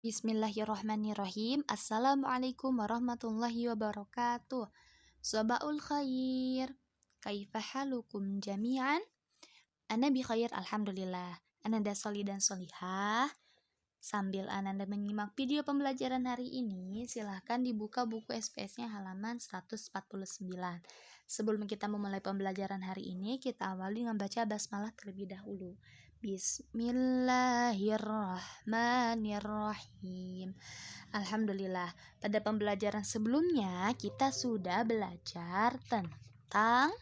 Bismillahirrahmanirrahim. Assalamualaikum warahmatullahi wabarakatuh. Sabahul khair. Kaifa halukum jami'an? Ana bi khair alhamdulillah. Ananda soli dan solihah. Sambil Ananda menyimak video pembelajaran hari ini, silahkan dibuka buku SPS-nya halaman 149. Sebelum kita memulai pembelajaran hari ini, kita awali dengan baca basmalah terlebih dahulu. Bismillahirrahmanirrahim. Alhamdulillah, pada pembelajaran sebelumnya kita sudah belajar tentang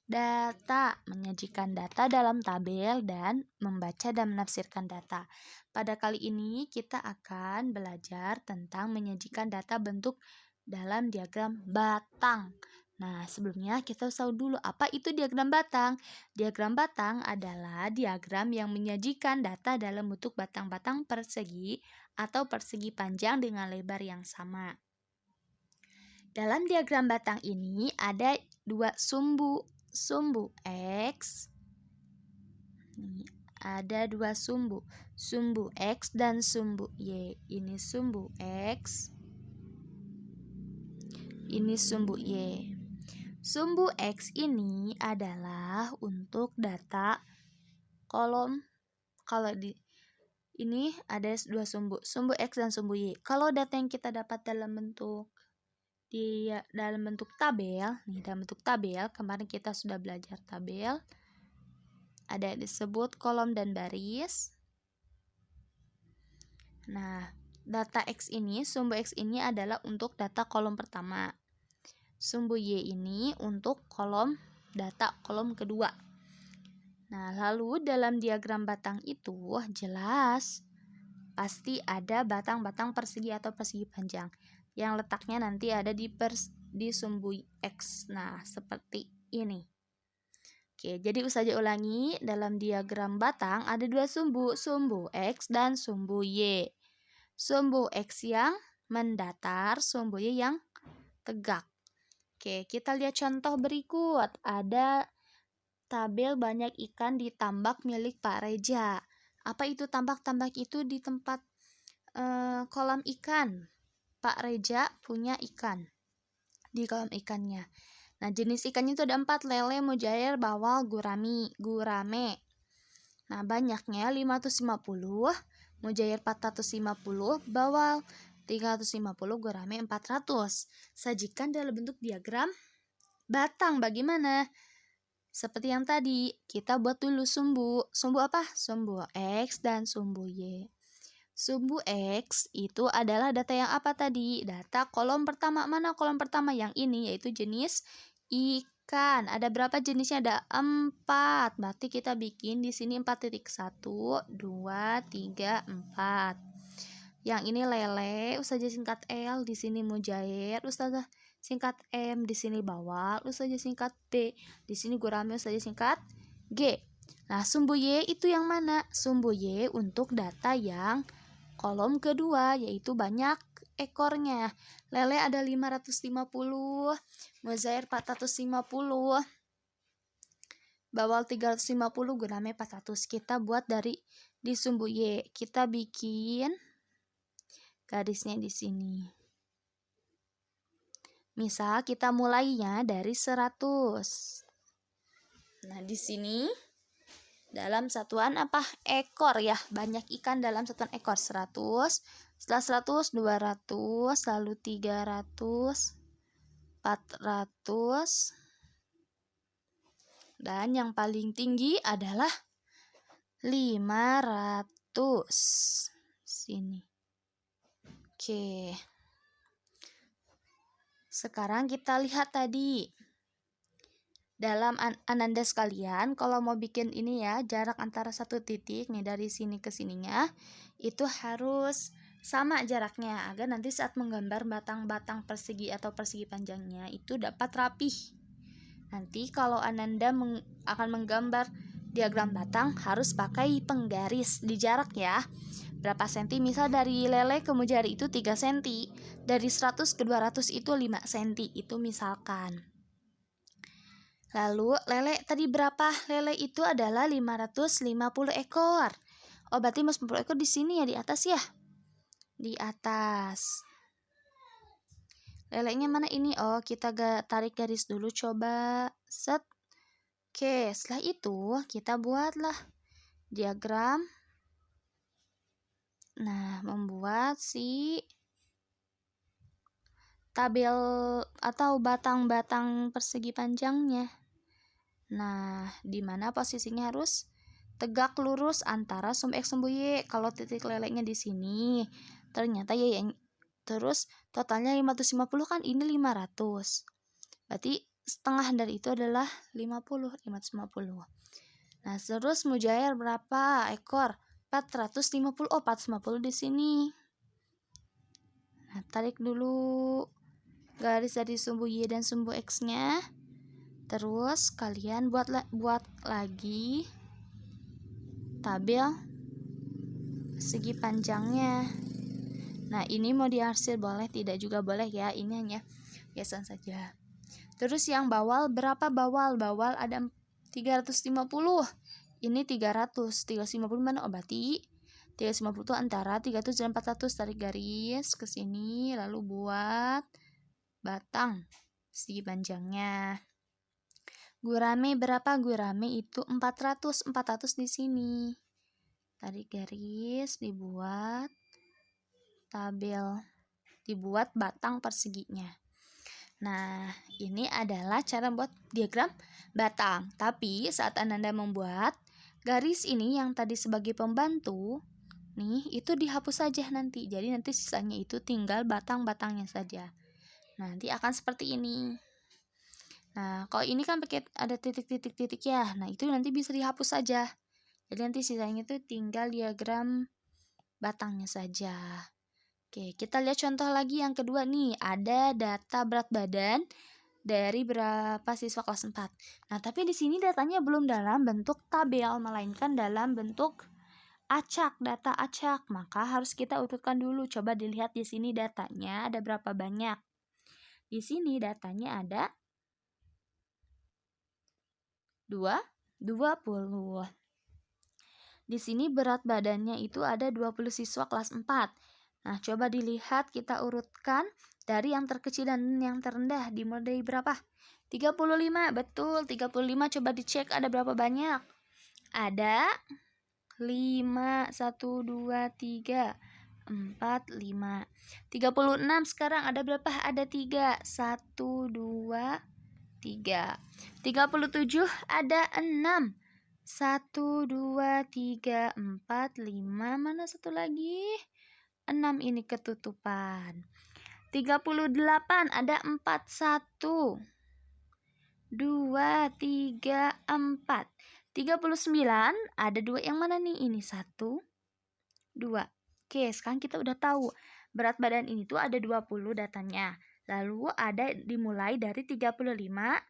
data, menyajikan data dalam tabel dan membaca dan menafsirkan data. Pada kali ini kita akan belajar tentang menyajikan data bentuk dalam diagram batang. Nah, sebelumnya kita tahu dulu apa itu diagram batang. Diagram batang adalah diagram yang menyajikan data dalam bentuk batang-batang persegi atau persegi panjang dengan lebar yang sama. Dalam diagram batang ini ada dua sumbu X. Ada dua sumbu X dan sumbu Y. Ini sumbu X, ini sumbu Y. Sumbu X ini adalah untuk data kolom. Kalau di ini ada dua sumbu X dan sumbu Y. Kalau data yang kita dapat dalam bentuk tabel, dalam bentuk tabel, kemarin kita sudah belajar tabel. Ada disebut kolom dan baris. Nah, data X ini, sumbu X ini adalah untuk data kolom pertama. Sumbu Y ini untuk data kolom kedua. Nah, lalu dalam diagram batang itu jelas pasti ada batang-batang persegi atau persegi panjang yang letaknya nanti ada di sumbu X. Nah, seperti ini. Oke, jadi Ustazah ulangi, dalam diagram batang ada dua sumbu X dan sumbu Y. Sumbu X yang mendatar, sumbu Y yang tegak. Oke, kita lihat contoh berikut. Ada tabel banyak ikan di tambak milik Pak Reja. Apa itu tambak? Tambak itu di tempat kolam ikan. Pak Reja punya ikan di kolam ikannya. Nah, jenis ikannya itu ada 4, lele, mujair, bawal, gurame. Nah, banyaknya 550, mujair 450, bawal 350, gurame 400. Sajikan dalam bentuk diagram batang. Bagaimana? Seperti yang tadi, kita buat dulu sumbu. Sumbu apa? Sumbu X dan sumbu Y. Sumbu X itu adalah data yang apa tadi? Data kolom pertama. Mana kolom pertama? Yang ini, yaitu jenis ikan. Ada berapa jenisnya? Ada 4. Berarti kita bikin di sini 4.1, 2, 3, 4. Yang ini lele, Ustazah singkat L, di sini mujair, Ustazah singkat M, di sini bawal, Ustazah singkat B, di sini gurame, Ustazah singkat G. Nah, sumbu Y itu yang mana? Sumbu Y untuk data yang kolom kedua, yaitu banyak ekornya. Lele ada 550, mujair 450, bawal 350, gurame 400. Kita buat di sumbu Y. Kita bikin garisnya di sini. Misal kita mulainya dari 100. Nah, di sini dalam satuan apa? Ekor ya. Banyak ikan dalam satuan ekor. 100. Setelah 100, 200, lalu 300, 400. Dan yang paling tinggi adalah 500. Sini. Oke. Sekarang kita lihat tadi. Dalam Ananda sekalian, kalau mau bikin ini ya, jarak antara satu titik nih dari sini ke sininya itu harus sama jaraknya agar nanti saat menggambar batang-batang persegi atau persegi panjangnya itu dapat rapih. Nanti kalau Ananda akan menggambar diagram batang harus pakai penggaris di jarak ya. Berapa senti? Misal dari lele ke mujari itu 3 senti. Dari 100 ke 200 itu 5 senti. Itu misalkan. Lalu lele tadi berapa? Lele itu adalah 550 ekor. Oh, berarti 50 ekor di sini ya, di atas ya. di atas. Leleknya mana ini? Oh, kita tarik garis dulu, coba. Set. Oke, setelah itu kita buatlah diagram. Nah, membuat si tabel atau batang-batang persegi panjangnya. Nah, di mana posisinya harus tegak lurus antara sumbu X sumbu Y. Kalau titik leleknya di sini, ternyata Y yang terus totalnya 550 kan, ini 500. Berarti setengah dari itu adalah 550. Nah, terus mujair berapa ekor? 450. Oh, 450 di sini. Nah, tarik dulu garis dari sumbu Y dan sumbu X-nya. Terus kalian buat lagi tabel segi panjangnya. Nah, ini mau diarsir boleh, tidak juga boleh ya. Ini hanya biasa saja. Terus yang bawal berapa bawal? Bawal ada 350. Ini 300. 350 mana? Oh, berarti 350 itu antara 300 dan 400. Tarik garis ke sini, lalu buat batang segi panjangnya. Gurame berapa? Gurame itu 400. 400 di sini. Tarik garis, dibuat tabel, dibuat batang perseginya. Nah, ini adalah cara membuat diagram batang. Tapi saat Ananda membuat garis ini yang tadi sebagai pembantu, nih, itu dihapus saja nanti. Jadi nanti sisanya itu tinggal batang-batangnya saja. Nanti akan seperti ini. Nah, kalau ini kan pakai ada titik-titik-titik ya. Nah, itu nanti bisa dihapus saja. Jadi nanti sisanya itu tinggal diagram batangnya saja. Oke, kita lihat contoh lagi yang kedua nih. Ada data berat badan dari berapa siswa kelas 4. Nah, tapi di sini datanya belum dalam bentuk tabel, melainkan dalam bentuk acak, data acak. Maka harus kita urutkan dulu. Coba dilihat di sini datanya ada berapa banyak. Di sini datanya ada 20. Di sini berat badannya itu ada 20 siswa kelas 4. Nah, coba dilihat, kita urutkan dari yang terkecil dan yang terendah. Dimulai dari berapa? 35, betul. 35, coba dicek ada berapa banyak. Ada 5, 1, 2, 3, 4, 5. 36 sekarang ada berapa? Ada 3, 1, 2, 3. 37 ada 6. 1, 2, 3, 4, 5. Mana satu lagi? 6 ini ketutupan. 38 ada 4. 1, 2, 3, 4. 39 ada 2. Yang mana nih? Ini 1, 2. Oke, sekarang kita udah tahu berat badan ini tuh ada 20 datanya. Lalu ada dimulai dari 35,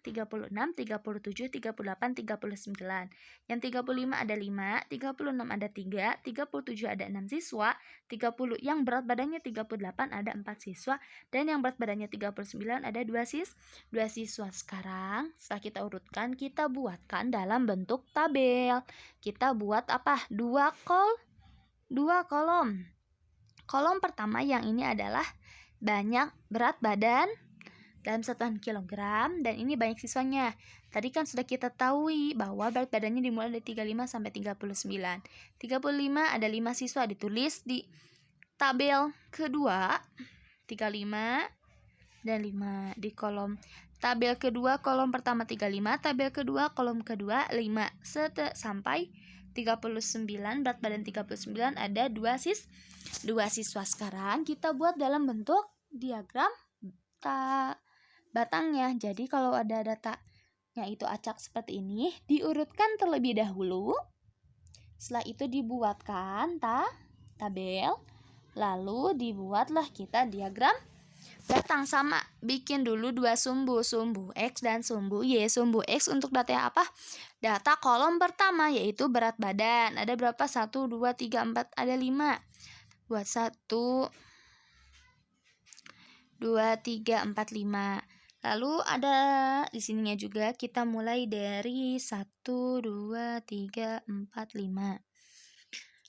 36, 37, 38, 39. Yang 35 ada 5, 36 ada 3, 37 ada 6 siswa, 30 yang berat badannya 38 ada 4 siswa, dan yang berat badannya 39 ada 2 siswa. Sekarang setelah kita urutkan, kita buatkan dalam bentuk tabel. Kita buat apa? 2 kolom. Kolom pertama yang ini adalah banyak berat badan dalam satuan kilogram, dan ini banyak siswanya. Tadi kan sudah kita tahu bahwa berat badannya dimulai dari 35 sampai 39. 35 ada 5 siswa, ditulis di tabel kedua 35 dan 5 di kolom tabel kedua, kolom pertama 35, tabel kedua kolom kedua 5 sampai 39. Berat badan 39 ada 2 siswa. Sekarang kita buat dalam bentuk diagram batangnya. Jadi kalau ada datanya itu acak seperti ini, diurutkan terlebih dahulu. Setelah itu dibuatkan tabel, lalu dibuatlah kita diagram batang. Sama, bikin dulu 2 sumbu X dan sumbu Y. Sumbu X untuk data apa? Data kolom pertama, yaitu berat badan. Ada berapa? 1, 2, 3, 4, ada 5. Buat 1, 2, 3, 4, 5. Lalu ada di sininya juga, kita mulai dari 1, 2, 3, 4, 5.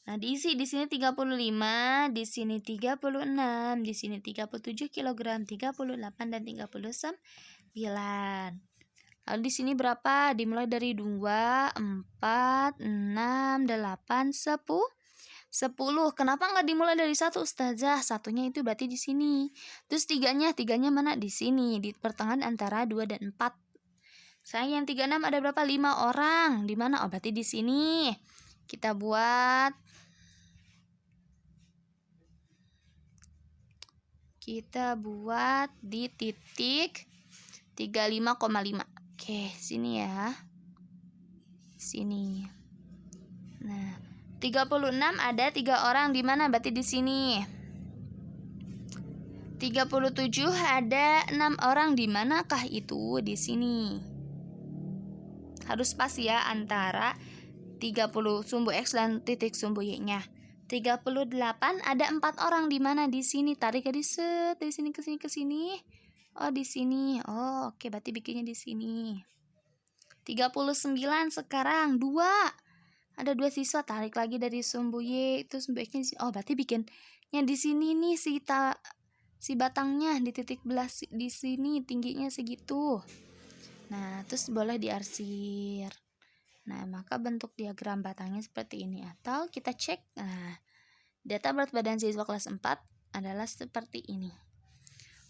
Nah, diisi di sini 35, di sini 36, di sini 37 kg, 38 dan 39. Lalu di sini berapa? Dimulai dari 2, 4, 6, 8, 10. 10. Kenapa nggak dimulai dari 1, Ustazah? Satunya itu berarti di sini. Terus tiganya mana? Di sini, di pertengahan antara 2 dan 4. Sayang, yang 36 ada berapa? 5 orang. Di mana? Oh, berarti di sini. Kita buat di titik 35,5. Oke, sini ya. Sini. Nah, 36 ada 3 orang di mana? Berarti di sini. 37 ada 6 orang di manakah itu? Di sini. Harus pas ya antara 30 sumbu X dan titik sumbu Y-nya. 38 ada 4 orang di mana? Di sini. Tarik dari sini ke sini ke sini. Oh, di sini. Oh, oke, berarti bikinnya di sini. 39 sekarang 2. Ada 2 siswa, tarik lagi dari sumbu Y, itu sumbu X-nya. Oh, berarti bikinnya di sini nih si batangnya di titik belah di sini, tingginya segitu. Nah, terus boleh diarsir. Nah, maka bentuk diagram batangnya seperti ini. Atau kita cek, nah, data berat badan siswa kelas 4 adalah seperti ini.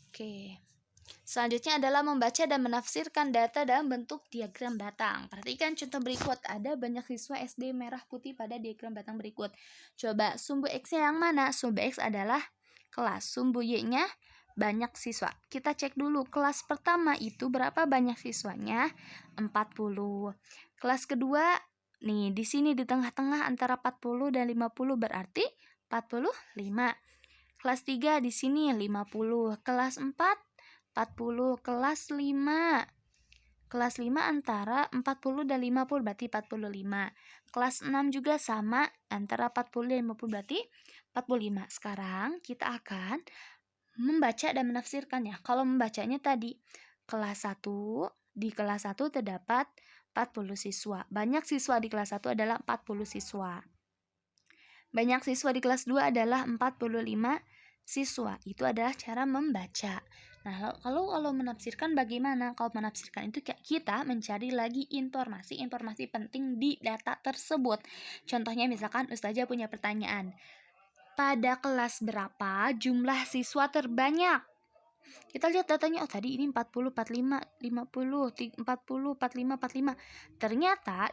Oke. Selanjutnya adalah membaca dan menafsirkan data dalam bentuk diagram batang. Perhatikan contoh berikut. Ada banyak siswa SD merah putih pada diagram batang berikut. Coba sumbu X-nya yang mana? Sumbu X adalah kelas. Sumbu Y-nya banyak siswa. Kita cek dulu. Kelas pertama itu berapa banyak siswanya? 40. Kelas kedua, nih di sini di tengah-tengah antara 40 dan 50 berarti 45. Kelas 3 di sini 50. Kelas 4 40. Kelas 5 antara 40 dan 50 berarti 45. Kelas 6 juga sama antara 40 dan 50 berarti 45. Sekarang kita akan membaca dan menafsirkannya. Kalau membacanya tadi kelas 1, di kelas 1 terdapat 40 siswa. Banyak siswa di kelas 1 adalah 40 siswa. Banyak siswa di kelas 2 adalah 45 siswa. Itu adalah cara membaca. Nah, kalau menafsirkan bagaimana? Kalau menafsirkan itu kita mencari lagi informasi penting di data tersebut. Contohnya misalkan Ustazah punya pertanyaan. Pada kelas berapa jumlah siswa terbanyak? Kita lihat datanya, oh tadi ini 40, 45, 50, 40, 45, 45. Ternyata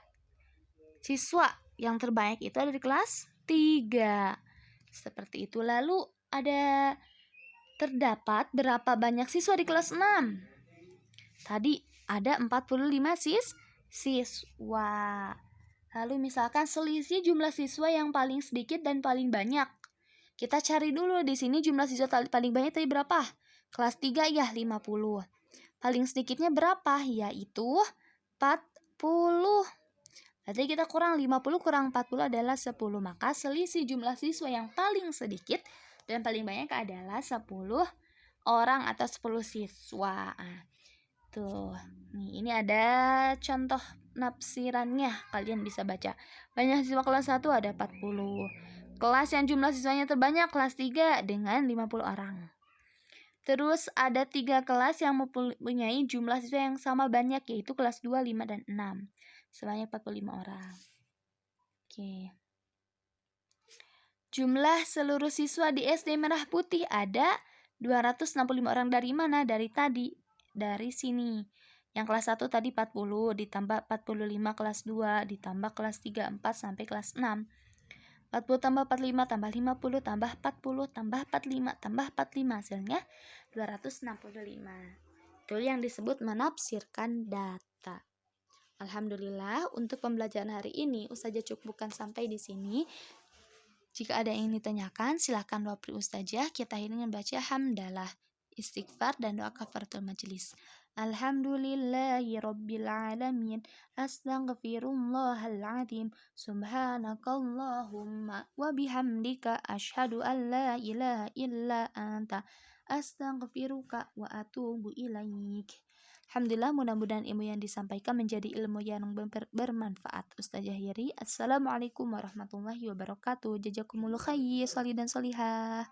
siswa yang terbanyak itu ada di kelas 3. Seperti itu. Lalu terdapat berapa banyak siswa di kelas 6? Tadi ada 45 siswa. Lalu misalkan selisih jumlah siswa yang paling sedikit dan paling banyak. Kita cari dulu di sini jumlah siswa paling banyak tadi berapa? Kelas 3 ya 50. Paling sedikitnya berapa? Yaitu 40. Berarti kita kurang 50 kurang 40 adalah 10. Maka selisih jumlah siswa yang paling sedikit dan paling banyak adalah 10 orang atau 10 siswa. Tuh, nih ini ada contoh nafsirannya, kalian bisa baca. Banyak siswa kelas 1 ada 40. Kelas yang jumlah siswanya terbanyak kelas 3 dengan 50 orang. Terus ada 3 kelas yang mempunyai jumlah siswa yang sama banyak, yaitu kelas 2, 5, dan 6. Sebanyak 45 orang. Oke. Jumlah seluruh siswa di SD Merah Putih ada 265 orang. Dari mana? Dari tadi. Dari sini. Yang kelas 1 tadi 40, ditambah 45 kelas 2, ditambah kelas 3, 4, sampai kelas 6. 40 tambah 45 tambah 50 tambah 40 tambah 45 tambah 45, hasilnya 265. Itu yang disebut menafsirkan data. Alhamdulillah, untuk pembelajaran hari ini Ustazah cukupkan sampai di sini. Jika ada yang ingin ditanyakan, silakan wapri Ustazah. Kita akhirnya membaca hamdalah, istighfar, dan doa kafaratul majelis. Alhamdulillahirrabbilalamin. Astaghfirullahaladzim. Subhanakallahumma wa bihamdika asyhadu an la ilaha illa anta astaghfiruka wa atubu ilaik. Alhamdulillah, mudah-mudahan ilmu yang disampaikan menjadi ilmu yang bermanfaat. Ustazah Hiri, Assalamualaikum warahmatullahi wabarakatuh. Jazakumullah khair, salih dan salihah.